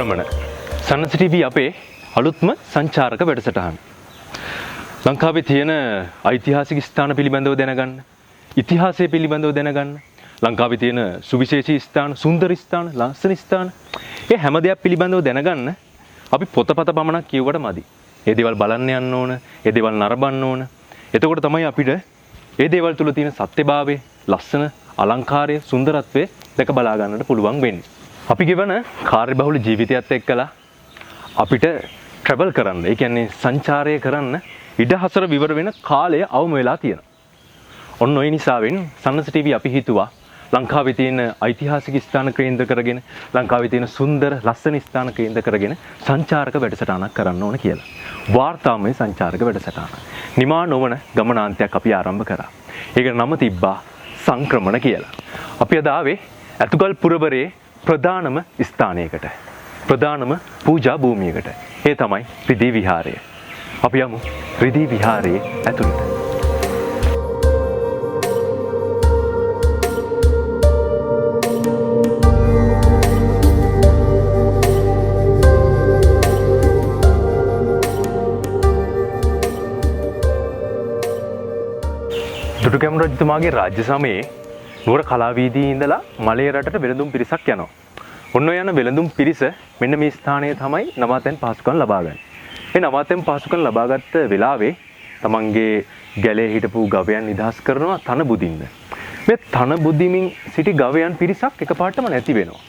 ගමන සන්නස ටීවී අපේ අලුත්ම සංචාරක වැඩසටහන. ලංකාවේ තියෙන ඓතිහාසික ස්ථාන පිළිබඳව දැනගන්න, ඉතිහාසය පිළිබඳව දැනගන්න, ලංකාවේ තියෙන සුවිශේෂී ස්ථාන, සුන්දර ස්ථාන, ලස්සන ස්ථාන, ඒ හැම දෙයක් පිළිබඳව දැනගන්න අපි පොතපත පමණක් කියුවට මදි. ඒ දේවල් බලන්න යන්න ඕන, ඒ දේවල් නරඹන්න ඕන. එතකොට තමයි අපිට ඒ දේවල් තුල තියෙන සත්‍යභාවය, ලස්සන, අලංකාරය, සුන්දරත්වය දැක බලා ගන්නට පුළුවන් වෙන්නේ. අපි ගෙවන කාර්යබහුල ජීවිතයත් එක්කලා අපිට ට්‍රැවල් කරන්න, ඒ කියන්නේ සංචාරය කරන්න ඉඩහසර විවර වෙන කාලය අවම වෙලා තියෙනවා. ඔන්න ඔය නිසාවෙන් සන්නස ටීවී අපි හිතුවා ලංකාවේ තියෙන ඓතිහාසික ස්ථාන කේන්ද්‍ර කරගෙන, ලංකාවේ තියෙන සුන්දර ලස්සන ස්ථාන කේන්ද්‍ර කරගෙන සංචාරක වැඩසටහනක් කරන්න ඕන කියලා. වාර්තාමය සංචාරක වැඩසටහන. නිමා නොවන ගමනාන්තයක් අපි ආරම්භ කරා. ඒකට නම තිබ්බා සංක්‍රමණ කියලා. අපි අද ආවේ ඇතුගල් පුරවරේ ප්‍රධානම ස්ථානයකට, ප්‍රධානම පූජා භූමියකට. ඒ තමයි රිදී විහාරය. අපි යමු රිදී විහාරයේ ඇතුළට. දුටුගැමුණු රජතුමාගේ රාජ්‍ය සමයේ නුවර කලාවීදියේ ඉඳලා මලේ රටට වෙළඳුම් පිරිසක් යනවා. ඔන්න යන වෙළඳුම් පිරිස මෙන්න මේ ස්ථානයේ තමයි නවාතැන් පහසුකම් ලබා ගන්න. මේ නවාතැන් පහසුකම් ලබාගත් වෙලාවේ තමන්ගේ ගැලේ හිටපු ගවයන් නිදහස් කරනවා තන බුදින්න. මේ තන බුදිමින් සිටි ගවයන් පිරිසක් එකපාරටම නැති වෙනවා.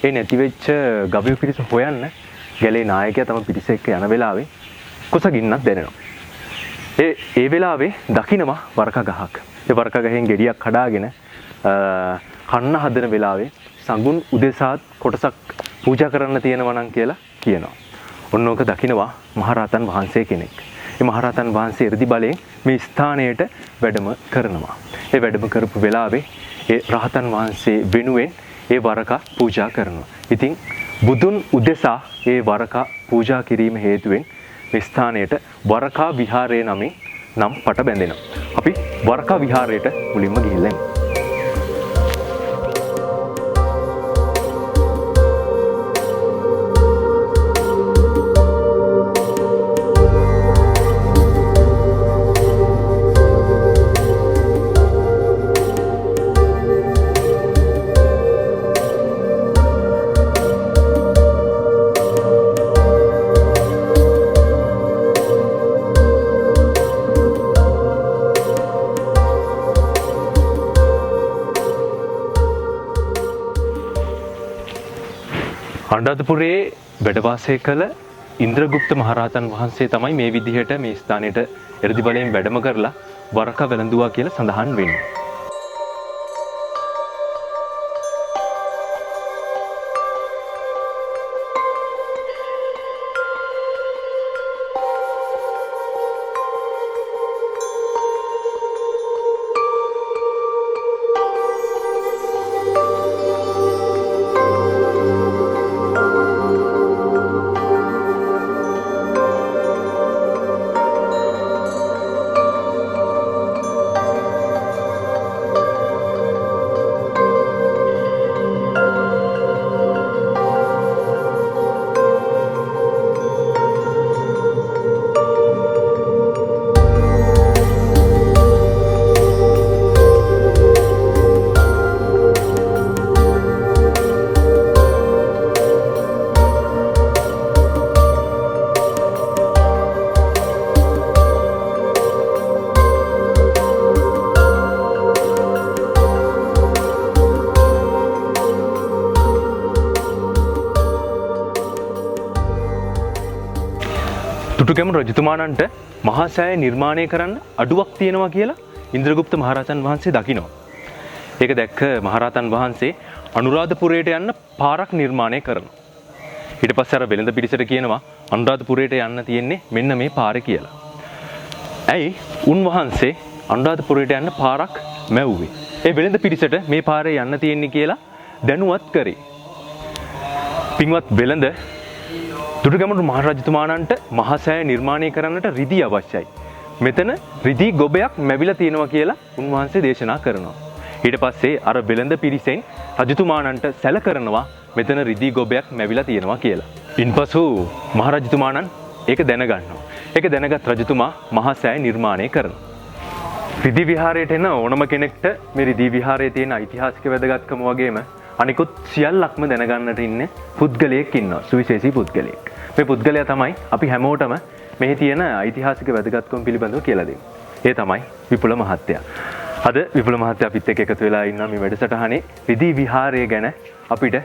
ඒ නැති වෙච්ච ගවයෝ පිරිස හොයන්න ගැලේ නායකයා තම පිරිස එක්ක යන වෙලාවේ කුසගින්නක් දැනෙනවා. ඒ වෙලාවේ දකින්නවා වරක ගහක්. ඒ වරක ගහෙන් ගෙඩියක් කඩාගෙන කන්න හදන වෙලාවේ සඟුන් උදෙසාත් කොටසක් පූජා කරන්න තියෙනවා නම් කියලා කියනවා. ඔන්න ඕක දකින්නවා මහරහතන් වහන්සේ කෙනෙක්. මේ මහරහතන් වහන්සේ 이르දි බලයෙන් මේ ස්ථානයට වැඩම කරනවා. ඒ වැඩම කරපු වෙලාවේ ඒ රහතන් වහන්සේ වෙනුවෙන් ඒ වරක පූජා කරනවා. ඉතින් බුදුන් උදෙසා ඒ වරක පූජා කිරීම හේතුවෙන් මේ ස්ථානයට වරකා විහාරය නමින් නම් පට බැඳෙනවා. අපි වරකා විහාරයට මුලින්ම ගිහිල්ලා එමු. අනුරාධපුරයේ වැඩ වාසය කළ ඉන්ද්‍රගුප්ත මහරහතන් වහන්සේ තමයි මේ විදිහට මේ ස්ථානයට 이르දි බලයෙන් වැඩම කරලා වරක වැළඳුවා කියලා සඳහන් වෙන්නේ. දුටුගැමුණු රජතුමාණන්ට මහා සෑය නිර්මාණය කරන්න අඩුවක් තියෙනවා කියලා ඉන්ද්‍රගුප්ත මහරහතන් වහන්සේ දකිනවා. ඒක දැක්ක මහරහතන් වහන්සේ අනුරාධපුරයට යන්න පාරක් නිර්මාණය කරනවා. ඊට පස්සේ අර වෙළඳ පිරිසට කියනවා අනුරාධපුරයට යන්න තියෙන්නේ මෙන්න මේ පාරේ කියලා. ඇයි උන්වහන්සේ අනුරාධපුරයට යන්න පාරක් මැව්වේ? ඒ වෙළඳ පිරිසට මේ පාරේ යන්න තියෙන්නේ කියලා දැනුවත් කරේ. පින්වත් වෙළඳ දුටුගැමුණු මහරජතුමාණන්ට මහා සෑය නිර්මාණය කරන්නට රිදී අවශ්‍යයි. මෙතන රිදී ගොබයක් මැවිලා තියෙනවා කියලා උන්වහන්සේ දේශනා කරනවා. ඊට පස්සේ අර වෙළඳ පිරිසෙන් රජතුමාණන්ට සැලකරනවා මෙතන රිදී ගොබයක් මැවිලා තියෙනවා කියලා. ඉන්පසු මහරජතුමාණන් ඒක දැනගන්නවා. ඒක දැනගත් රජතුමා මහා සෑය නිර්මාණය කරනවා. රිදී විහාරයට එන ඕනම කෙනෙක්ට මේ රිදී විහාරයේ තියෙන ඓතිහාසික වැදගත්කම වගේම අනිකුත් සියල්ලක්ම දැනගන්නට ඉන්නේ පුද්ගලයෙක් ඉන්නවා. සුවිශේෂී පුද්ගලයෙක්. මේ පුද්ගලයා තමයි අපි හැමෝටම මෙහි තියෙන ඓතිහාසික වැදගත්කම් පිළිබඳව කියලා දෙන්නේ. ඒ තමයි විපුල මහත්තයා. අද විපුල මහත්තයා අපිත් එක්ක එකතු වෙලා ඉන්නවා මේ වැඩසටහනේ රිදී විහාරය ගැන අපිට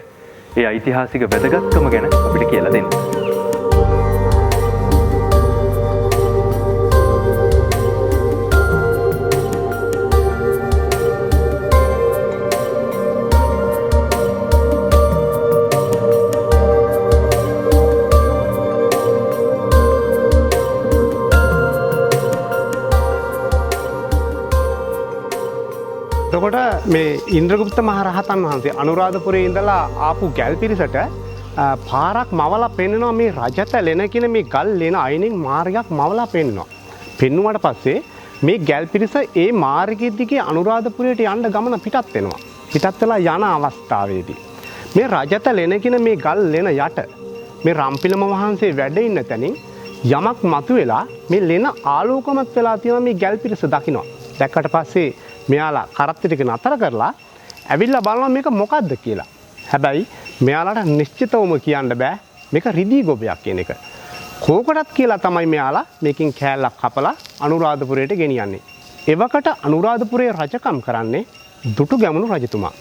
ඒ ඓතිහාසික වැදගත්කම ගැන අපිට කියලා දෙන්න. එතකොට මේ ඉන්ද්‍රගුප්ත මහරහතන් වහන්සේ අනුරාධපුරයේ ඉඳලා ආපු ගැල් පිරිසට පාරක් මවලා පෙන්නනවා මේ රජත ලෙන කියන මේ ගල් ලෙන අයිනෙන් මාර්ගයක් මවලා පෙන්නනවා. පෙන්නුවාට පස්සේ මේ ගැල් පිරිස ඒ මාර්ගයේ දිගේ අනුරාධපුරයට යන්න ගමන පිටත් වෙනවා. පිටත් වෙලා යන අවස්ථාවේදී මේ රජත ලෙන කියන මේ ගල් ලෙන යට මේ රම්පිලම වහන්සේ වැඩ ඉන්න තැනින් යමක් මතුවෙලා මේ ලෙන ආලෝකමත් වෙලා තියෙන මේ ගැල් පිරිස දකිනවා. දැක්කට පස්සේ මෙයාලා කරත්ත ටික නතර කරලා ඇවිල්ලා බලනවා මේක මොකද්ද කියලා. හැබැයි මෙයාලට නිශ්චිතවම කියන්න බෑ මේක රිදී ගොබයක් කියන එක. කෝකටත් කියලා තමයි මෙයාලා මේකෙන් කෑල්ලක් කපලා අනුරාධපුරයට ගෙනියන්නේ. එවකට අනුරාධපුරයේ රජකම් කරන්නේ දුටුගැමුණු රජතුමා.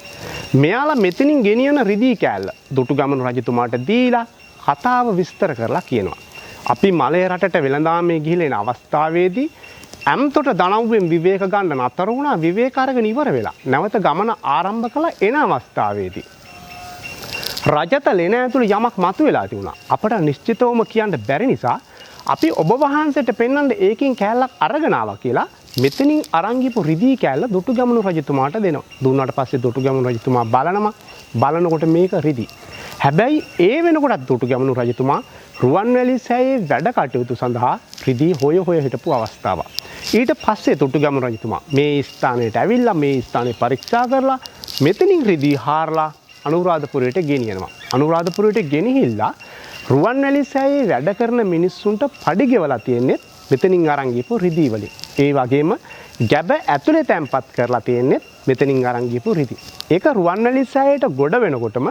මෙයාලා මෙතනින් ගෙනියන රිදී කෑල්ල දුටුගැමුණු රජතුමාට දීලා කතාව විස්තර කරලා කියනවා. අපි මලේ රටට වෙළඳාමේ ගිහිල්ලා එන අවස්ථාවේදී ඇම්තොට දනව්වෙන් විවේක ගන්න නතර වුණා. විවේක අරගෙන ඉවර වෙලා නැවත ගමන ආරම්භ කළා. එන අවස්ථාවේදී රජත ලෙන ඇතුළු යමක් මතුවලා තිබුණා. අපට නිශ්චිතවම කියන්න බැරි නිසා අපි ඔබ වහන්සේට පෙන්වන්න ඒකෙන් කෑල්ලක් අරගෙන ආවා කියලා මෙතනින් අරන් ගිහපු රිදී කෑල්ල දුටුගැමුණු රජතුමාට දෙනවා. දුන්නාට පස්සේ දුටුගැමුණු රජතුමා බලනකොට මේක රිදී. හැබැයි ඒ වෙනකොටත් දුටුගැමුණු රජතුමා රුවන්වැලි සෑයේ වැඩ කටයුතු සඳහා රිදී හොය හිටපු අවස්ථාවක්. ඊට පස්සේ දුටුගැමුණු රජතුමා මේ ස්ථානයට ඇවිල්ලා මේ ස්ථානේ පරීක්ෂා කරලා මෙතනින් රිදී හාරලා අනුරාධපුරයට ගෙනියනවා. අනුරාධපුරයට ගෙනහිල්ලා රුවන්වැලි සෑයේ වැඩ කරන මිනිස්සුන්ට පඩි ගෙවලා තියෙන්නේ මෙතනින් අරන් ගිහපු රිදී වලින්. ඒ වගේම ගැබ ඇතුලේ තැම්පත් කරලා තියෙන්නේ මෙතනින් අරන් ගිහපු රිදී. ඒක රුවන්වැලි සෑයට ගොඩ වෙනකොටම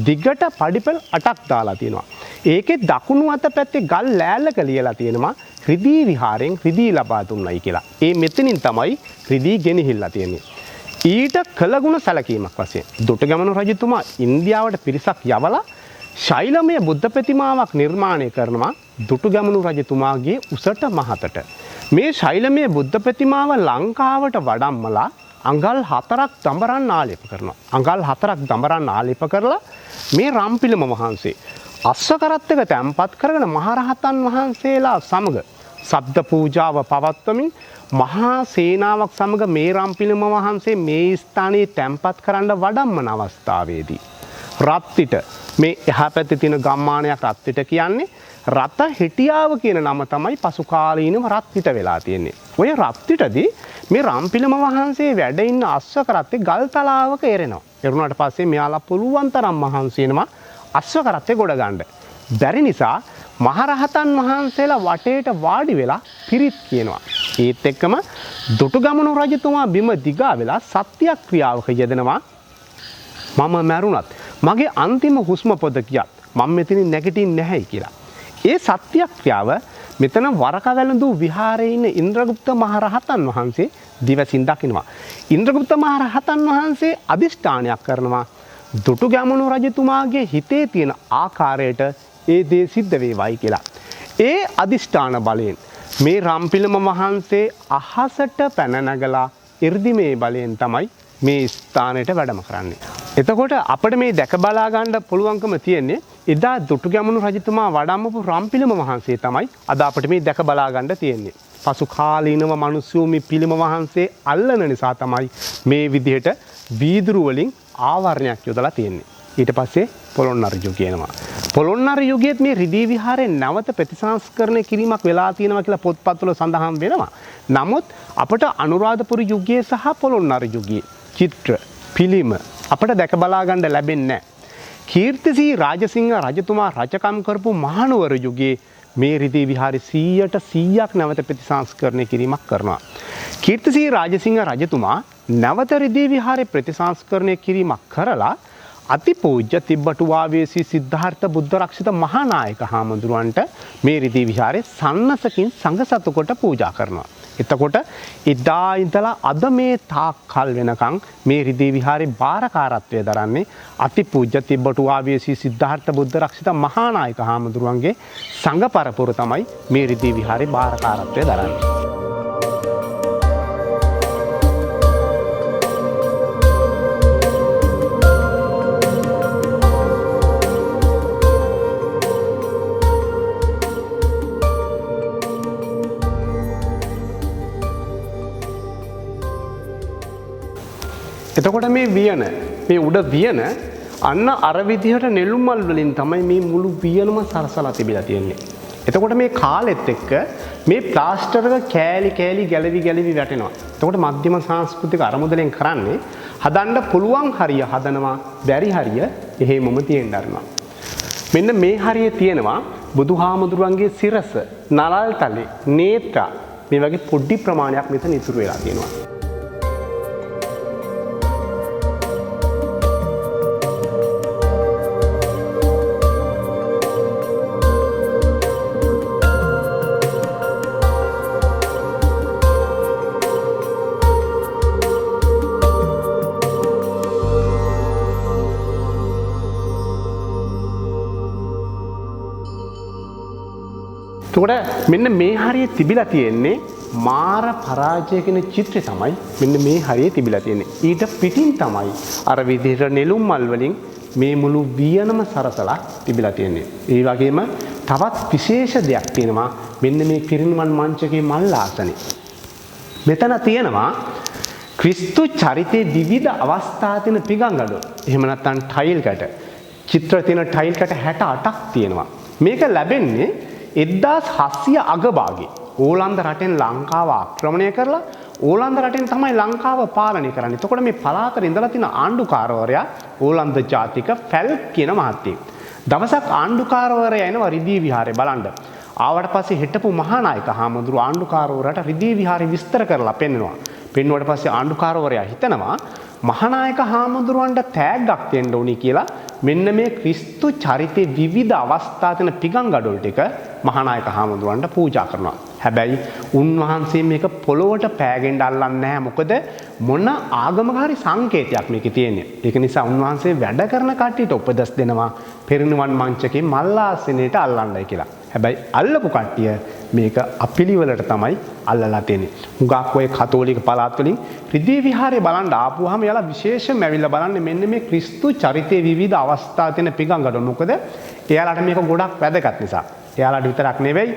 දිගට පඩිපෙළ 8ක් දාලා තියෙනවා. ඒකේ දකුණු අත පැත්තේ ගල් ලෑල්ලක ලියලා තියෙනවා රිදී විහාරයෙන් රිදී ලබා දුන්නයි කියලා. ඒ මෙතනින් තමයි රිදී ගෙනහිල්ලා තියෙන්නේ. ඊට කළගුණ සැලකීමක් වශයෙන් දුටුගැමුණු රජතුමා ඉන්දියාවට පිරිසක් යවලා ශෛලමය බුද්ධ ප්‍රතිමාවක් නිර්මාණය කරනවා දුටුගැමුණු රජතුමාගේ උසට මහතට. මේ ශෛලමය බුද්ධ ප්‍රතිමාව ලංකාවට වඩම්මලා අඟල් 4ක් දඹරන් ආලේප කරනවා. අඟල් 4ක් දඹරන් ආලේප කරලා මේ රම්පිලම වහන්සේ අස්වකරත් එක තැන්පත් කරගෙන මහරහතන් වහන්සේලා සමග සබ්ද පූජාව පවත්වමින් මහා සේනාවක් සමග මේ රම්පිලම වහන්සේ මේ ස්ථානයේ තැන්පත් කරන්න වඩම්මන අවස්ථාවේදී රත්තිට මේ එහා පැත්තේ තියෙන ගම්මානයක් රත්තිට කියන්නේ රත හිටියාව කියන නම තමයි පසු කාලීනව රත්තිට වෙලා තියෙන්නේ. ඔය රත්තිටදී මේ රම්පිලම වහන්සේ වැඩ ඉන්න අස්වකරත්තේ ගල් තලාවක එරෙනවා. එරුණාට පස්සේ මෙයාලා පුළුවන් තරම් මහන්සි වෙනවා අස්වකරත්තේ ගොඩ ගන්න. බැරි නිසා මහරහතන් වහන්සේලා වටේට වාඩි වෙලා පිරිත් කියනවා. ඒත් එක්කම දුටුගැමුණු රජතුමා බිම දිගා වෙලා සත්‍යක්‍රියාවක යෙදෙනවා. මම මැරුණත් මගේ අන්තිම හුස්ම පොද කියත් මම මෙතනින් නැගිටින්නේ නැහැයි කියලා. ඒ සත්‍යක්‍රියාව මෙතන වරකවැළඳු විහාරයේ ඉන්න ඉන්ද්‍රගුප්ත මහරහතන් වහන්සේ දිවසින් දකිනවා. ඉන්ද්‍රගුප්ත මහරහතන් වහන්සේ අදිෂ්ඨානයක් කරනවා දුටුගැමුණු රජතුමාගේ හිතේ තියෙන ආකාරයට ඒ දේ සිද්ධ වේවයි කියලා. ඒ අදිෂ්ඨාන බලයෙන් මේ රම්පිලම වහන්සේ අහසට පැන නැගලා 이르දිමේ බලයෙන් තමයි මේ ස්ථානයට වැඩම කරන්නේ. එතකොට අපිට මේ දැක බලා ගන්න පුළුවන්කම තියෙන්නේ එදා දුටුගැමුණු රජතුමා වඩම්මපු රම්පිලම වහන්සේ තමයි අද අපිට මේ දැක බලා ගන්න තියෙන්නේ. පසු කාලීනව මිනිස්සු මේ පිළිම වහන්සේ අල්ලන නිසා තමයි මේ විදිහට වීදුරු වලින් ආවරණයක් යොදලා තියෙන්නේ. ඊට පස්සේ පොළොන්නරු යුගය කියනවා. පොළොන්නරු යුගයේත් මේ රිදී විහාරයේ නැවත ප්‍රතිසංස්කරණය කිරීමක් වෙලා තියෙනවා කියලා පොත්පත්වල සඳහන් වෙනවා. නමුත් අපට අනුරාධපුර යුගයේ සහ පොළොන්නරු යුගයේ චිත්‍ර පිළිම අපට දැක බලා ගන්න ලැබෙන්නේ නැහැ. කීර්තිසී රාජසිංහ රජතුමා රජකම් කරපු මහනුවර යුගයේ මේ රිදී විහාරේ 100% නැවත ප්‍රතිසංස්කරණය කිරීමක් කරනවා. කීර්තිසී රාජසිංහ රජතුමා නැවත රිදී විහාරේ ප්‍රතිසංස්කරණය කිරීමක් කරලා අතිපූජ්‍ය තිබ්බටුවාවේසී සිද්ධාර්ථ බුද්ධ රක්ෂිත මහානායක හාමුදුරුවන්ට මේ රිදී විහාරේ සන්නසකින් සංඝසතු කොට පූජා කරනවා. එතකොට එදා ඉඳලා අද මේ තාක් කල් වෙනකන් මේ රිදී විහාරේ බාරකාරත්වය දරන්නේ අතිපූජ්‍ය තිබ්බටුවාවේසී සිද්ධාර්ථ බුද්ධ රක්ෂිත මහානායක හාමුදුරුවන්ගේ සංඝ පරපුර තමයි මේ රිදී විහාරේ බාරකාරත්වය දරන්නේ. එතකොට මේ වියන මේ උඩ වියන අන්න අර විදිහට නෙළුම් මල් වලින් තමයි මේ මුළු වියනම සරසලා තිබිලා තියෙන්නේ. එතකොට මේ කාලෙත් එක්ක මේ ප්ලාස්ටර් එක කෑලි කෑලි ගැලවි ගැලවි වැටෙනවා. එතකොට මධ්‍යම සංස්කෘතික අරමුදලෙන් කරන්නේ හදන්න පුළුවන් හරිය හදනවා, බැරි හරිය එහෙමම තියෙන්න අරනවා. මෙන්න මේ හරිය තියෙනවා බුදුහාමුදුරුවන්ගේ සිරස, නලල් තලේ, නේත්‍රා මේ වගේ පොඩි ප්‍රමාණයක් මෙතන ඉතුරු වෙලා තියෙනවා. එතකොට මෙන්න මේ හරිය තිබිලා තියෙන්නේ මාර පරාජය කියන චිත්‍රය තමයි මෙන්න මේ හරිය තිබිලා තියෙන්නේ. ඊට පිටින් තමයි අර විදිහට නෙළුම් මල් වලින් මේ මුළු වියනම සරසලා තිබිලා තියෙන්නේ. ඒ වගේම තවත් විශේෂ දෙයක් තියෙනවා මෙන්න මේ පිරිනිවන් මංචකයේ මල් ආසනේ. මෙතන තියෙනවා ක්‍රිස්තු චරිතයේ විවිධ අවස්ථා තියෙන පිගංගඩ. එහෙම නැත්නම් ටයිල් කැට. චිත්‍ර තියෙන ටයිල් කැට 68ක් තියෙනවා. මේක ලැබෙන්නේ 1700 අගභාගයේ ඕලන්ද රටෙන් ලංකාව ආක්‍රමණය කරලා ඕලන්ද රටෙන් තමයි ලංකාව පාලනය කරන්නේ. එතකොට මේ පළාතේ ඉඳලා තියෙන ආණ්ඩුකාරවරයා ඕලන්ද ජාතික ෆැල්ක් කියන මහත්තයෙක්. දවසක් ආණ්ඩුකාරවරයා එනවා රිදී විහාරේ බලන්න. ආවට පස්සේ හිටපු මහානායක හාමුදුරුවෝ ආණ්ඩුකාරවරයාට රිදී විහාරේ විස්තර කරලා පෙන්නනවා. පෙන්නුවට පස්සේ ආණ්ඩුකාරවරයා හිතනවා මහානායක හාමුදුරුවන්ට තෑග්ගක් දෙන්න ඕනි කියලා මෙන්න මේ ක්‍රිස්තු චරිතයේ විවිධ අවස්ථා තියෙන පිගංගඩොල් ටික මහානායක හාමුදුරුවන්ට පූජා කරනවා. හැබැයි උන්වහන්සේ මේක පොළොවට පෑගෙන්න අල්ලන්නේ නැහැ. මොකද මොන ආගමක හරි සංකේතයක් මේකේ තියෙන්නේ. ඒක නිසා උන්වහන්සේ වැඩ කරන කට්ටියට උපදෙස් දෙනවා පිරිනිවන් මංචකේ මල් ආසනයට අල්ලන්නයි කියලා. හැබැයි අල්ලපු කට්ටිය මේක අපිලිවලට තමයි අල්ලලා තියෙන්නේ. හුඟක් ඔය කතෝලික පළාත් වලින් රිදී විහාරේ බලන්න ආපුවාම යාලා විශේෂයෙන්ම ඇවිල්ලා බලන්නේ මෙන්න මේ ක්‍රිස්තු චරිතයේ විවිධ අවස්ථා තියෙන පිගංගඩොල්. මොකද එයාලට මේක ගොඩක් වැදගත් නිසා. එයාලට විතරක් නෙවෙයි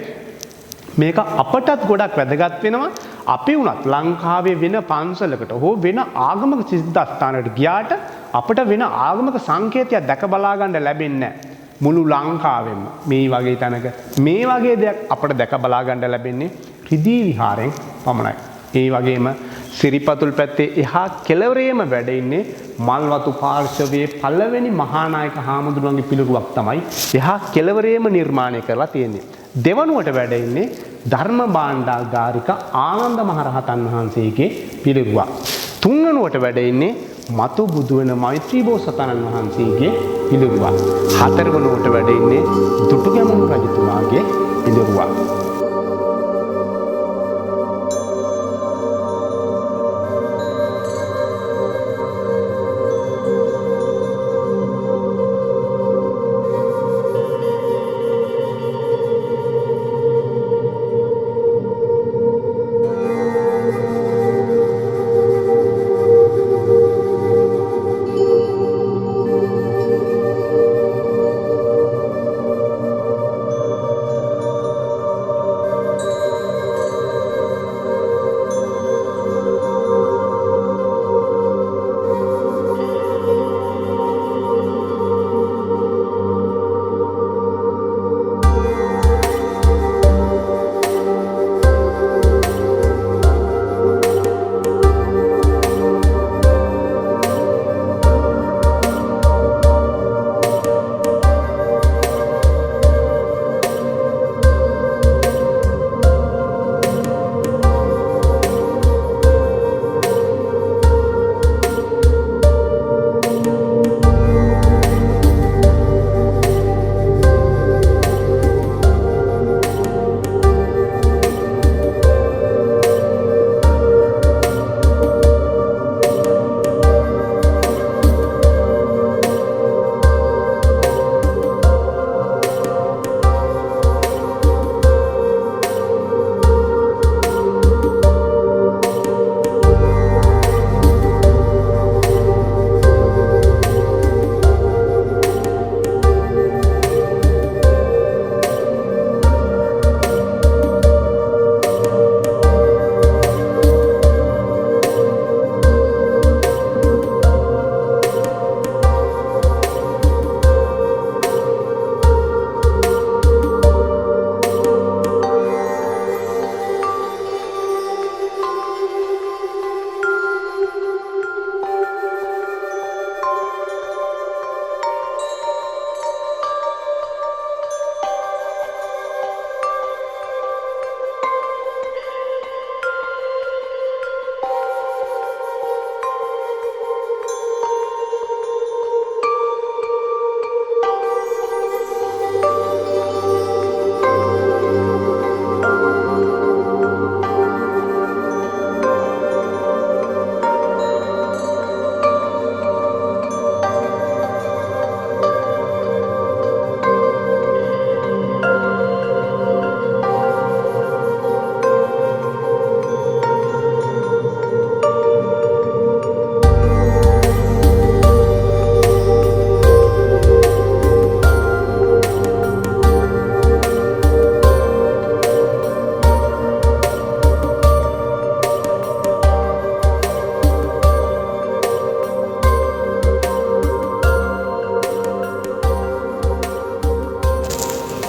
මේක අපටත් ගොඩක් වැදගත් වෙනවා. අපි වුණත් ලංකාවේ වෙන පන්සලකට හෝ වෙන ආගමක සිද්ධාස්ථානකට ගියාට අපිට වෙන ආගමක සංකේතයක් දැක බලා ගන්න ලැබෙන්නේ නැහැ. මුළු ලංකාවෙම මේ වගේ තැනක මේ වගේ දෙයක් අපිට දැක බලා ගන්න ලැබෙන්නේ රිදී විහාරයෙන් පමණයි. ඒ වගේම සිරිපතුල් පැත්තේ එහා කෙළවරේම වැඩ ඉන්නේ මල්වතු පාර්ශවයේ පළවෙනි මහානායක හාමුදුරුවන්ගේ පිළිරුවක් තමයි එහා කෙළවරේම නිර්මාණය කරලා තියෙන්නේ. දෙවනුවට වැඩ ඉන්නේ ධර්ම භාණ්ඩාගාරික ආනන්ද මහරහතන් වහන්සේගේ පිළිරුවක්. තුන්වෙනුවට වැඩ ඉන්නේ මතු බුදු වෙන මෛත්‍රී බෝසතාණන් වහන්සේගේ පිළිරුවක්. හතරවෙනුවට වැඩ ඉන්නේ දුටුගැමුණු රජතුමාගේ පිළිරුවක්.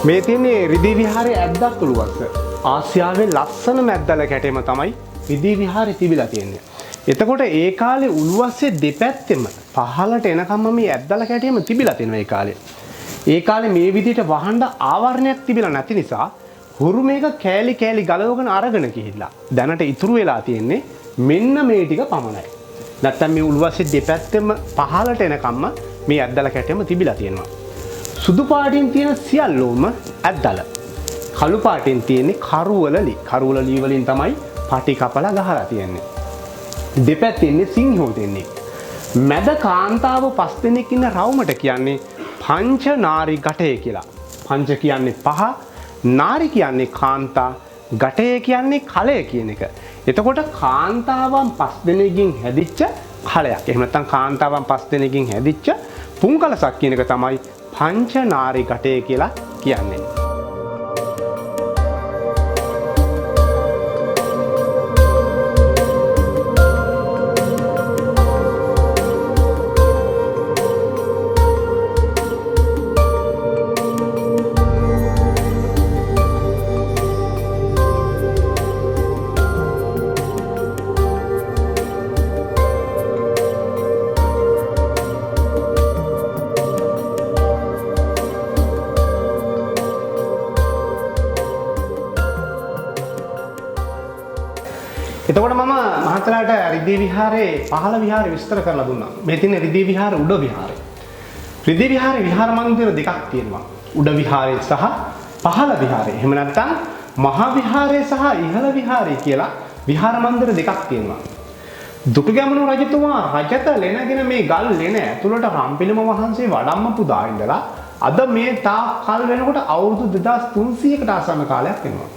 මේ තියෙන්නේ රිදී විහාරයේ ඇද්දක් උළුවස්ස. ආසියාවේ ලස්සනම ඇද්දල කැටයම තමයි රිදී විහාරේ තිබිලා තියෙන්නේ. එතකොට ඒ කාලේ උළුවස්සේ දෙපැත්තෙම පහළට එනකම්ම මේ ඇද්දල කැටයම තිබිලා තියෙනවා ඒ කාලේ. ඒ කාලේ මේ විදිහට වහන්න ආවරණයක් තිබිලා නැති නිසා හුරු මේක කෑලි කෑලි ගලවගෙන අරගෙන ගිහිල්ලා. දැනට ඉතුරු වෙලා තියෙන්නේ මෙන්න මේ ටික පමණයි. නැත්තම් මේ උළුවස්සේ දෙපැත්තෙම පහළට එනකම්ම මේ ඇද්දල කැටයම තිබිලා තියෙනවා. සුදු පාටින් තියෙන සියල්ලෝම ඇද්දල. කළු පාටින් තියෙන්නේ කරුවලලි. කරුවලලි වලින් තමයි පටි කපලා ගහලා තියෙන්නේ. දෙපැත්තේ ඉන්නේ සිංහෝ දෙන්නේ. මැද කාන්තාව 5 දෙනෙක් ඉන්න රවුමට කියන්නේ පංච නාරි ගටය කියලා. පංච කියන්නේ 5, නාරි කියන්නේ කාන්තා, ගටය කියන්නේ කලය කියන එක. එතකොට කාන්තාවන් 5 දෙනෙකින් හැදිච්ච කලයක්. එහෙම නැත්නම් කාන්තාවන් 5 දෙනෙකින් හැදිච්ච පුංකලසක් කියන එක තමයි පංච නාරි ගටය කියලා කියන්නේ. එතකොට මම මහත්තයාට රිදී විහාරයේ පහළ විහාරය විස්තර කරලා දුන්නා. මේ තියෙන රිදී විහාරය උඩ විහාරය. රිදී විහාරේ විහාර මන්දිර දෙකක් තියෙනවා. උඩ විහාරය සහ පහළ විහාරය. එහෙම නැත්නම් මහා විහාරය සහ ඉහළ විහාරය කියලා විහාර මන්දිර දෙකක් තියෙනවා. දුටුගැමුණු රජතුමා රජත ලෙනගෙන මේ ගල් ලෙන ඇතුළට රම්පිලිම වහන්සේ වඩම්මපු දා ඉඳලා අද මේ තාක් කල් වෙනකොට අවුරුදු 2300කට ආසන්න කාලයක් වෙනවා.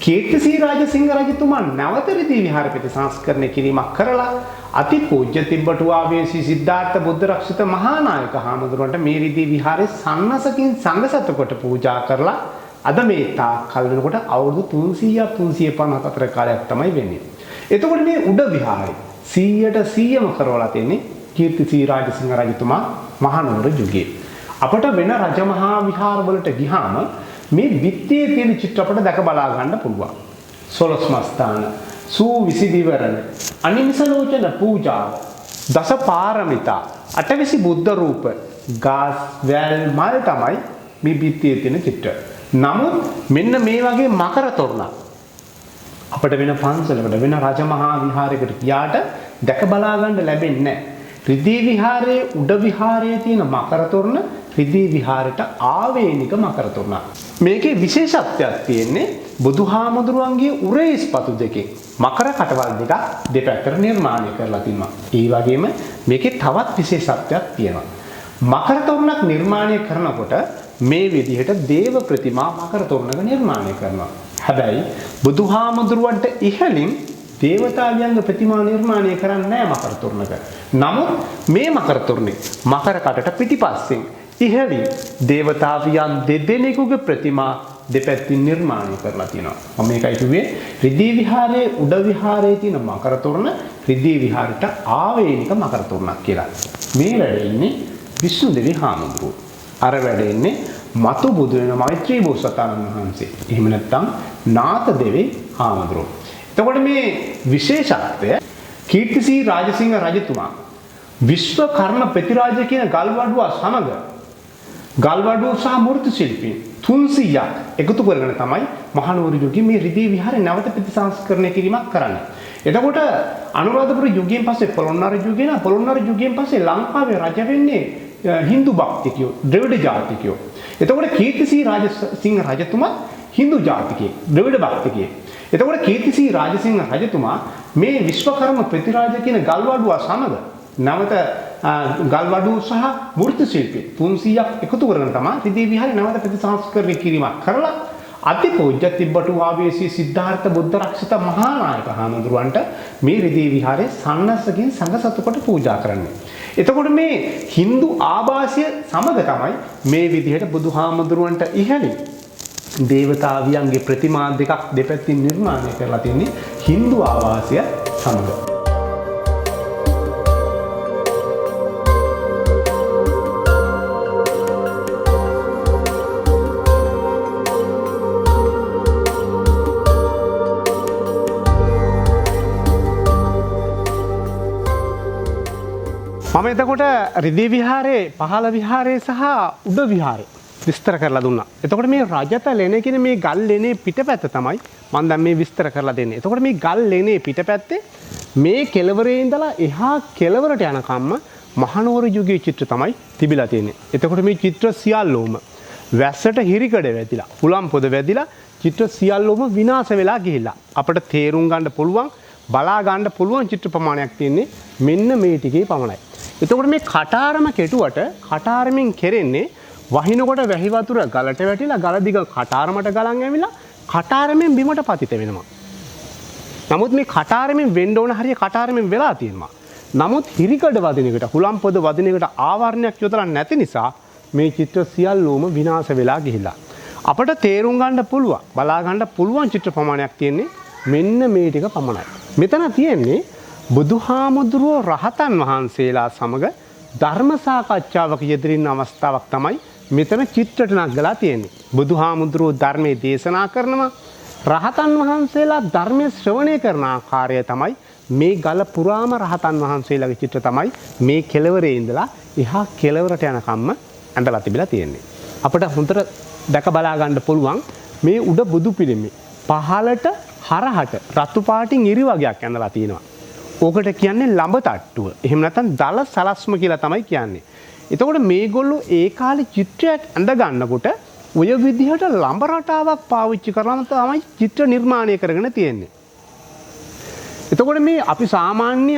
කීර්තිසී රාජසිංහ රජතුමා නැවත රිදී විහාර ප්‍රතිසංස්කරණය කිරීමක් කරලා අතිපූජ්‍ය තිබ්බටුවාවේසී සිද්ධාර්ථ බුද්ධ රක්ෂිත මහානායක හාමුදුරුවන්ට මේ රිදී විහාරේ සන්නසකින් සංඝසත කොට පූජා කරලා අද මේ තාක් කල් වෙනකොට අවුරුදු 300ක් 354 කාලයක් තමයි වෙන්නේ. එතකොට මේ උඩ විහාරය 100%ම කරවලා තියෙන්නේ කීර්තිසී රාජසිංහ රජතුමා මහනුවර යුගයේ. අපට වෙන රජමහා විහාර වලට ගිහාම මේ විත්තියේ තියෙන චිත්‍රපට දැක බලා ගන්න පුළුවන්. සොළොස්මස්ථාන, සූවිසිදිවරණ, අනිමිසලෝචන පූජාව, දස පාරමිතා, අටවිසි බුද්ධ රූප, ගාස්, වැල්, මල් තමයි මේ විත්තියේ තියෙන චිත්‍ර. නමුත් මෙන්න මේ වගේ මකර තොරණක් අපිට වෙන පන්සලකට වෙන රජමහා විහාරයකට ගියාට දැක බලා ගන්න ලැබෙන්නේ නැහැ. රිදී විහාරයේ උඩ විහාරයේ තියෙන මකර තොරණ රිදී විහාරයට ආවේනික මකර තොරණක්. මේකේ විශේෂත්වයක් තියෙන්නේ බුදුහාමුදුරුවන්ගේ උරේස්පතු දෙකේ මකර කටවල් දෙකක් දෙපැත්තට නිර්මාණය කරලා තිනවා. ඒ වගේම මේකේ තවත් විශේෂත්වයක් තියෙනවා. මකර තොරණක් නිර්මාණය කරනකොට මේ විදිහට දේව ප්‍රතිමා මකර තොරණක නිර්මාණය කරනවා. හැබැයි බුදුහාමුදුරුවන්ට ඉහළින් දේවතාවියන්ගේ ප්‍රතිමා නිර්මාණය කරන්නේ නැහැ මකර තොරණක. නමුත් මේ මකර තොරණේ මකර කටට පිටිපස්සෙන් ඉහළින් දේවතාවියන් දෙදෙනෙකුගේ ප්‍රතිමා දෙපැත්තින් නිර්මාණය කරලා තියෙනවා. මම මේකයි කිව්වේ රිදී විහාරයේ උඩ විහාරයේ තියෙන මකර තොරණ රිදී විහාරයට ආවේනික මකර තොරණක් කියලා. මේ වැඩ ඉන්නේ විසුණුදේවි හාමුදුරුවෝ. අර වැඩ ඉන්නේ මතු බුදු වෙන මෛත්‍රී බෝසතාණන් වහන්සේ. එහෙම නැත්නම් නාත දෙවි හාමුදුරුවෝ. එතකොට මේ විශේෂත්වය කීර්තිසී රාජසිංහ රජතුමා විශ්වකර්ම ප්‍රතිරාජ කියන ගල්වඩුව සමග ගල්වඩුව සහ මූර්ති ශිල්පී 300ක් එකතු කරගෙන තමයි මහනුවර යුගයේ මේ රිදී විහාරය නැවත ප්‍රතිසංස්කරණය කිරීමක් කරන්නේ. එතකොට අනුරාධපුර යුගයෙන් පස්සේ පොළොන්නරු යුගය නා පොළොන්නරු යුගයෙන් පස්සේ ලංකාවේ රජ වෙන්නේ හින්දු භක්තිකයෝ, ද්‍රවිඩ ජාතිකයෝ. එතකොට කීර්තිසී රාජසිංහ රජතුමා හින්දු ජාතිකයෙක්, ද්‍රවිඩ භක්තිකයෙක්. එතකොට කීර්තිසී රාජසිංහ රජතුමා මේ විශ්වකර්ම ප්‍රතිරාජ කියන ගල්වඩුව සමග නැවත ගල්වඩුව සහ මූර්ති ශිල්පී 300ක් එකතු කරගෙන තමයි රිදී විහාරය නැවත ප්‍රතිසංස්කරණය කිරීමක් කරලා අතිපූජ්‍ය තිබ්බටුවාවේසී සිද්ධාර්ථ බුද්ධ රක්ෂිත මහානායක හාමුදුරුවන්ට මේ රිදී විහාරයේ සන්නසකින් සංඝසතු කොට පූජා කරන්නේ. එතකොට මේ Hindu ආభాසය සමග තමයි මේ විදිහට බුදුහාමුදුරුවන්ට ඉහළින් දේවතාවියන්ගේ ප්‍රතිමා දෙකක් දෙපැත්තින් නිර්මාණය කරලා තින්නේ Hindu ආభాසය සමග. මම එතකොට රිදී විහාරයේ පහළ විහාරයේ සහ උඩ විහාරය විස්තර කරලා දුන්නා. එතකොට මේ රජත ලෙන කියන මේ ගල් ලෙනේ පිටපැත්ත තමයි මම දැන් මේ විස්තර කරලා දෙන්නේ. එතකොට මේ ගල් ලෙනේ පිටපැත්තේ මේ කෙළවරේ ඉඳලා එහා කෙළවරට යනකම්ම මහනුවර යුගයේ චිත්‍ර තමයි තිබිලා තියෙන්නේ. එතකොට මේ චිත්‍ර සියල්ලෝම වැස්සට හිරිකඩ වැදිලා, හුලම් පොද වැදිලා චිත්‍ර සියල්ලෝම විනාශ වෙලා ගිහිල්ලා. අපිට තේරුම් ගන්න පුළුවන්, බලා ගන්න පුළුවන් චිත්‍ර ප්‍රමාණයක් තියෙන්නේ මෙන්න මේ ටිකේ පමණයි. එතකොට මේ කටාරම කෙටුවට කටාරමින් කෙරෙන්නේ වහිනකොට වැහි වතුර ගලට වැටිලා ගල දිග කටාරමට ගලන් ඇවිලා කටාරමෙන් බිමට පතිත වෙනවා. නමුත් මේ කටාරමෙන් වෙන්න ඕන හරිය කටාරමෙන් වෙලා තියෙනවා. නමුත් හිරිකඩ වදින එකට හුලම් පොද වදින එකට ආවරණයක් යොදලා නැති නිසා මේ චිත්‍ර සියල්ලෝම විනාශ වෙලා ගිහිලා. අපිට තේරුම් ගන්න පුළුවන්, බලා ගන්න පුළුවන් චිත්‍ර ප්‍රමාණයක් තියෙන්නේ මෙන්න මේ ටික පමණයි. මෙතන තියෙන්නේ බුදුහාමුදුරුවෝ රහතන් වහන්සේලා සමග ධර්ම සාකච්ඡාවක යෙදෙන අවස්ථාවක් තමයි මෙතන චිත්‍රට නගලා තියෙන්නේ. බුදුහාමුදුරුවෝ ධර්මයේ දේශනා කරනවා, රහතන් වහන්සේලා ධර්මයේ ශ්‍රවණය කරන ආකාරය තමයි මේ ගල පුරාම රහතන් වහන්සේලාගේ චිත්‍ර තමයි මේ කෙළවරේ ඉඳලා එහා කෙළවරට යනකම්ම ඇඳලා තිබිලා තියෙන්නේ. අපිට හොඳට දැක බලා ගන්න පුළුවන් මේ උඩ බුදු පිළිමේ පහළට හරහට රතු පාටින් ඉරි වගේක් ඇඳලා තියෙනවා. ඕකට කියන්නේ ලඹ තට්ටුව. එහෙම නැත්නම් දල සලස්ම කියලා තමයි කියන්නේ. එතකොට මේගොල්ලෝ ඒ කාලේ චිත්‍රයක් ඇඳ ගන්නකොට ඔය විදිහට ලඹ රටාවක් පාවිච්චි කරලා තමයි චිත්‍ර නිර්මාණය කරගෙන තියෙන්නේ. එතකොට මේ අපි සාමාන්‍ය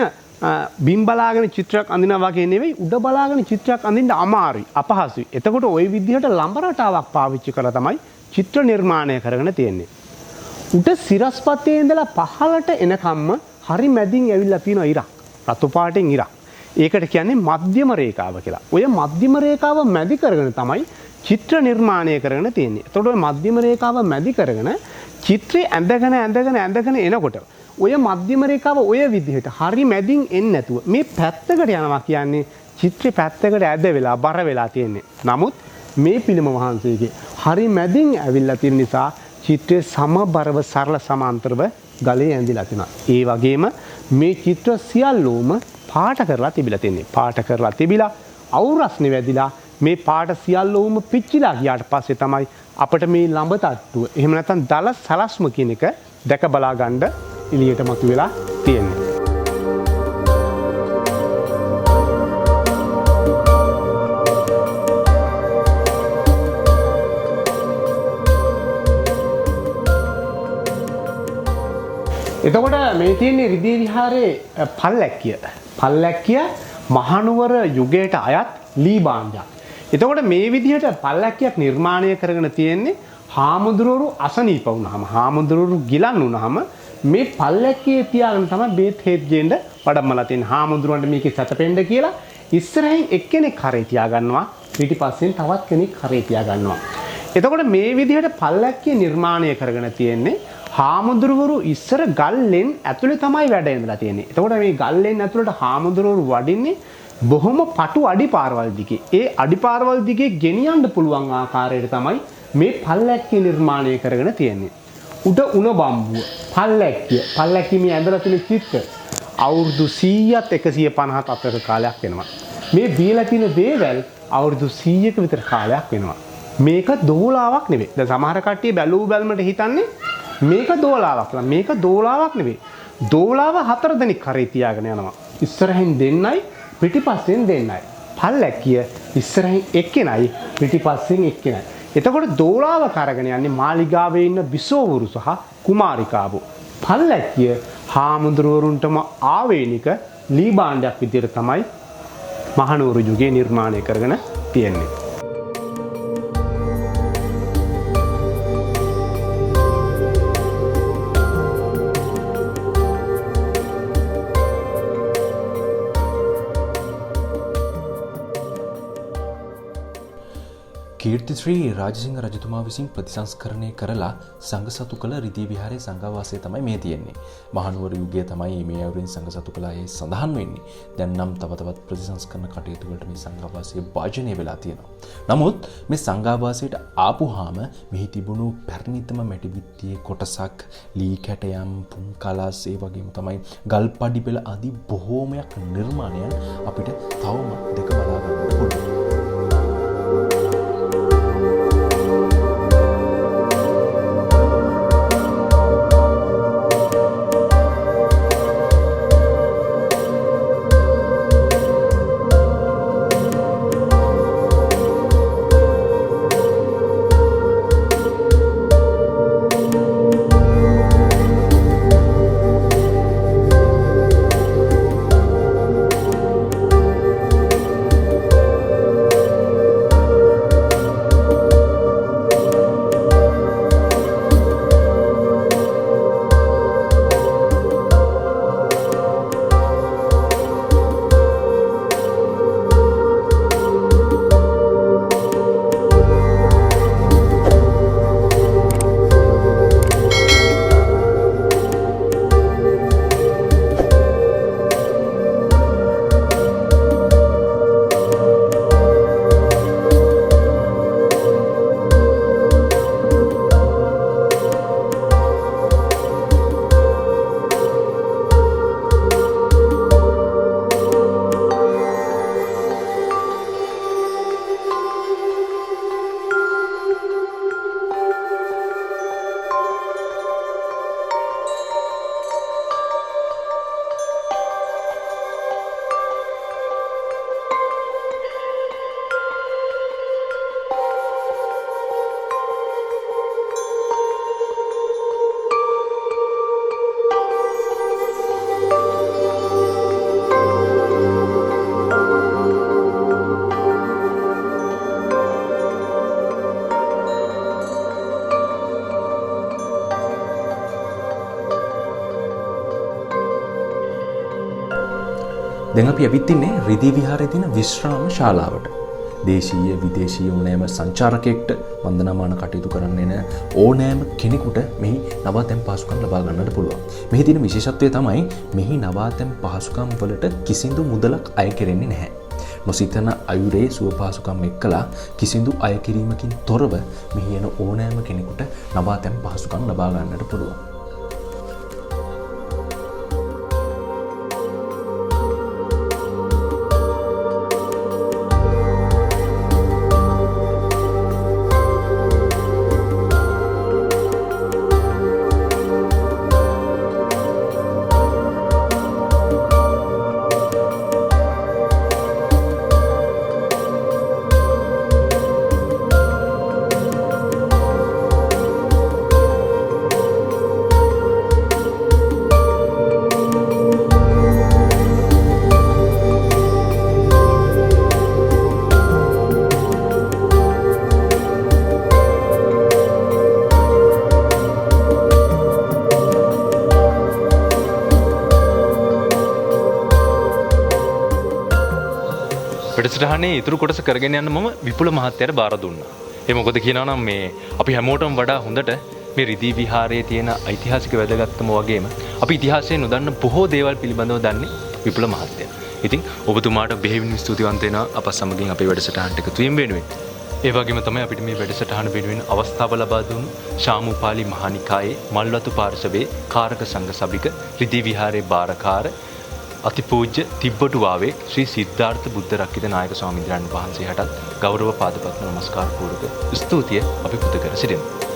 බිම් බලාගෙන චිත්‍රයක් අඳිනවා වගේ නෙවෙයි, උඩ බලාගෙන චිත්‍රයක් අඳින්න අමාරුයි, අපහසුයි. එතකොට ওই විදිහට ලම්බ රටාවක් පාවිච්චි කරලා තමයි චිත්‍ර නිර්මාණය කරගෙන තියෙන්නේ. උඩ සිරස්පතේ ඉඳලා පහළට එනකම්ම හරි මැදින් ඇවිල්ලා තියෙන ඉරක්, රතු පාටින් ඉරක්. ඒකට කියන්නේ මධ්‍යම රේඛාව කියලා. ඔය මධ්‍යම රේඛාව මැදි කරගෙන තමයි චිත්‍ර නිර්මාණය කරගෙන තියෙන්නේ. එතකොට ඔය මධ්‍යම රේඛාව මැදි කරගෙන චිත්‍රය ඇඳගෙන එනකොට ඔය මධ්‍යම රේඛාව ඔය විදිහට හරි මැදින් එන්නේ නැතුව මේ පැත්තකට යනවා කියන්නේ චිත්‍රේ පැත්තකට ඇද වෙලා බර වෙලා තියෙන්නේ. නමුත් මේ පිළිම වහන්සේගේ හරි මැදින් ඇවිල්ලා තියෙන නිසා චිත්‍රයේ සමබරව සරල සමාන්තරව ගලේ ඇඳිලා තියෙනවා. ඒ වගේම මේ චිත්‍ර සියල්ලෝම පාට කරලා තිබිලා තියෙන්නේ. පාට කරලා තිබිලා අවුරස්නේ වැදිලා මේ පාට සියල්ලෝම පිච්චිලා ගියාට පස්සේ තමයි අපිට මේ ලඹ තට්ටුව එහෙම නැත්නම් දල සලස්ම කියන එක දැක බලා ගන්න එළියට මතුවලා තියෙන්නේ. එතකොට මේ තියෙන්නේ රිදී විහාරයේ පල්ලැක්කිය. පල්ලැක්කිය මහනුවර යුගයට අයත් ලී භාණ්ඩයක්. එතකොට මේ විදිහට පල්ලැක්කියක් නිර්මාණය කරගෙන තියෙන්නේ හාමුදුරුවරු අසනීප වුණාම, හාමුදුරුවරු ගිලන් වුණාම මේ පල්ලැක්කියේ තියාගෙන තමයි බේත් හේත් ගේන්න වඩම්මලා තියෙන. හාමුදුරුවන්ට මේකේ සැතපෙන්න කියලා ඉස්සරහින් එක්කෙනෙක් කරේ තියා ගන්නවා, පිටිපස්සෙන් තවත් කෙනෙක් කරේ තියා ගන්නවා. එතකොට මේ විදිහට පල්ලැක්කිය නිර්මාණය කරගෙන තියෙන්නේ හාමුදුරුවරු ඉස්සර ගල්ලෙන් ඇතුලේ තමයි වැඩ ඉඳලා තියෙන්නේ. එතකොට මේ ගල්ලෙන් ඇතුලට හාමුදුරුවරු වඩින්නේ බොහොම පටු අඩිපාරවල් දිගේ. ඒ අඩිපාරවල් දිගේ ගෙනියන්න පුළුවන් ආකාරයට තමයි මේ පල්ලැක්කිය නිර්මාණය කරගෙන තියෙන්නේ. උඩ උණ බම්බුව පල්ලැක්කිය මේ ඇඳලා තියෙන චිත්‍ර අවුරුදු 100ත් 150ත් අතර කාලයක් වෙනවා. මේ දීලා තියෙන දේවල් අවුරුදු 100ක විතර කාලයක් වෙනවා. මේක දෝලාවක් නෙවෙයි. දැන් සමහර කට්ටිය බැලූ බැලමට හිතන්නේ මේක දෝලාවක් කියලා. මේක දෝලාවක් නෙවෙයි. දෝලාව 4 දෙනෙක් කරේ තියාගෙන යනවා. ඉස්සරහින් දෙන්නයි පිටිපස්සෙන් දෙන්නයි. පල්ලැක්කිය ඉස්සරහින් එක්කෙනයි පිටිපස්සෙන් එක්කෙනයි. එතකොට දෝලාව කරගෙන යන්නේ මාලිගාවේ ඉන්න බිසෝවරු සහ කුමාරිකාවෝ. පල්ලැක්කිය හාමුදුරුවරුන්ටම ආවේනික ලී භාණ්ඩයක් විදිහට තමයි මහනුවර යුගයේ නිර්මාණය කරගෙන තියෙන්නේ. කීර්තිශ්‍රී රාජසිංහ රජතුමා විසින් ප්‍රතිසංස්කරණය කරලා සංඝසතු කළ රිදී විහාරයේ සංඝවාසය තමයි මේ තියෙන්නේ. මහනුවර යුගයේ තමයි මේ අවුරින් සංඝසතු කළායේ සඳහන් වෙන්නේ. දැන් නම් තව තවත් ප්‍රතිසංස්කරණ කටයුතු වලට මේ සංඝවාසය භාජනය වෙලා තියෙනවා. නමුත් මේ සංඝවාසයට ආපුහාම මෙහි තිබුණු පැරණිතම මැටි බිත්තියේ කොටසක්, ලී කැටයම්, පුන් කලස්, ඒ වගේම තමයි ගල් පඩි පෙළ ආදී බොහෝමයක් නිර්මාණයන් අපිට තවම දෙක බලා ගන්නට පුළුවන්. දැන් අපි ඇවිත් ඉන්නේ රිදී විහාරයේ තියෙන විශ්‍රාම ශාලාවට. දේශීය විදේශීය ඕනෑම සංචාරකයෙක්ට වන්දනාමාන කටයුතු කරන්න එන ඕනෑම කෙනෙකුට මෙහි නවාතැන් පහසුකම් ලබා ගන්නට පුළුවන්. මෙහි තියෙන විශේෂත්වය තමයි මෙහි නවාතැන් පහසුකම් වලට කිසිදු මුදලක් අය කෙරෙන්නේ නැහැ. නොසිතන අයුරේ සුව පහසුකම් එක්කලා කිසිදු අය කිරීමකින් තොරව මෙහි එන ඕනෑම කෙනෙකුට නවාතැන් පහසුකම් ලබා ගන්නට පුළුවන්. වැඩසටහනේ ඉතුරු කොටස කරගෙන යන්න මම විපුල මහත්තයාට බාර දුන්නා. ඒ මොකද කියනවා නම් මේ අපි හැමෝටම වඩා හොඳට මේ රිදී විහාරයේ තියෙන ඓතිහාසික වැදගත්කම වගේම අපි ඉතිහාසයේ නොදන්න බොහෝ දේවල් පිළිබඳව දන්නේ විපුල මහත්තයා. ඉතින් ඔබතුමාට බෙහෙවින් ස්තුතිවන්ත වෙනවා අප සමගින් අපේ වැඩසටහනට එකතු වීම වෙනුවෙන්. ඒ වගේම තමයි අපිට මේ වැඩසටහන වෙනුවෙන් අවස්ථාව ලබා දුන්නු ශාමුපාලි මහානිකායේ මල්වතු පාර්ශවයේ කාරක සංඝ සභික රිදී විහාරයේ බාරකාර අතිපූජ්‍ය තිබ්බටුවාවේ ශ්‍රී සිද්ධාර්ථ බුද්ධ රක්කිත නායක ස්වාමීන් වහන්සේටත් ගෞරව පාදපත්ම නමස්කාර පූර්වක ස්තුතිය අපි පුද කර සිටිනවා.